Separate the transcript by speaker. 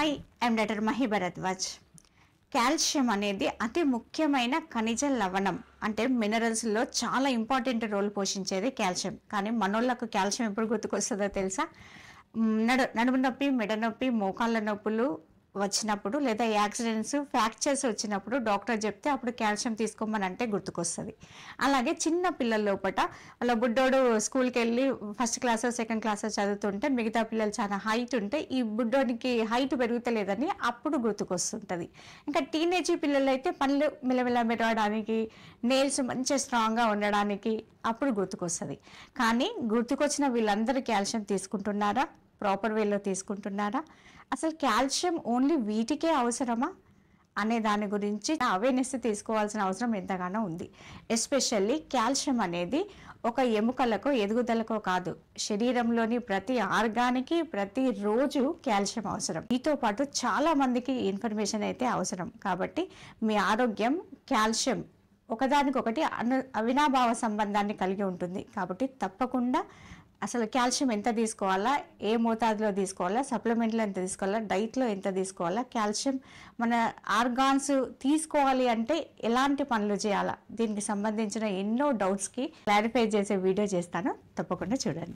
Speaker 1: Hi, I'm doctor Mahi Bharadwaj. Calcium అనేది అతి ముఖ్యమైన ఖనిజ లవణం, అంటే మినరల్స్లో చాలా ఇంపార్టెంట్ రోల్ పోషించేది కాల్షియం. కానీ మనోళ్ళకు కాల్షియం ఎప్పుడు గుర్తుకొస్తుందో తెలుసా? నడుము నొప్పి, మెడ నొప్పి, మోకాళ్ళ నొప్పులు వచ్చినప్పుడు, లేదా యాక్సిడెంట్స్, ఫ్రాక్చర్స్ వచ్చినప్పుడు డాక్టర్ చెప్తే అప్పుడు కాల్షియం తీసుకోమని అంటే గుర్తుకొస్తుంది. అలాగే చిన్న పిల్లల లోపట వాళ్ళ బుడ్డోడు స్కూల్కి వెళ్ళి ఫస్ట్ క్లాస్ సెకండ్ క్లాస్ చదువుతుంటే మిగతా పిల్లలు చాలా హైట్ ఉంటే ఈ బుడ్డోనికి హైట్ పెరుగుతలేదని అప్పుడు గుర్తుకొస్తుంటుంది. ఇంకా టీనేజీ పిల్లలు అయితే పళ్ళు మెల్లమెల్ల మెరవడానికి, నెయిల్స్ మంచిగా స్ట్రాంగ్గా ఉండడానికి అప్పుడు గుర్తుకొస్తుంది. కానీ గుర్తుకొచ్చిన వీళ్ళందరూ కాల్షియం తీసుకుంటున్నారా? ప్రాపర్ వేలో తీసుకుంటున్నారా? అసలు కాల్షియం ఓన్లీ వీటికే అవసరమా అనే దాని గురించి అవేర్నెస్ తీసుకోవాల్సిన అవసరం ఎంతగానో ఉంది. ఎస్పెషల్లీ కాల్షియం అనేది ఒక ఎముకలకో ఎదుగుదలకో కాదు, శరీరంలోని ప్రతి ఆర్గానికి ప్రతిరోజు కాల్షియం అవసరం. దీంతో పాటు చాలా మందికి ఇన్ఫర్మేషన్ అయితే అవసరం. కాబట్టి మీ ఆరోగ్యం కాల్షియం ఒకదానికొకటి అవినాభావ సంబంధాన్ని కలిగి ఉంటుంది. కాబట్టి తప్పకుండా అసలు కాల్షియం ఎంత తీసుకోవాలా, ఏ మోతాదులో తీసుకోవాలా, సప్లిమెంట్లో ఎంత తీసుకోవాలా, డైట్లో ఎంత తీసుకోవాలా, కాల్షియం మన ఆర్గాన్స్ తీసుకోవాలి అంటే ఎలాంటి పనులు చేయాలా, దీనికి సంబంధించిన ఎన్నో డౌట్స్కి క్లారిఫై చేసే వీడియో చేస్తాను, తప్పకుండా చూడండి.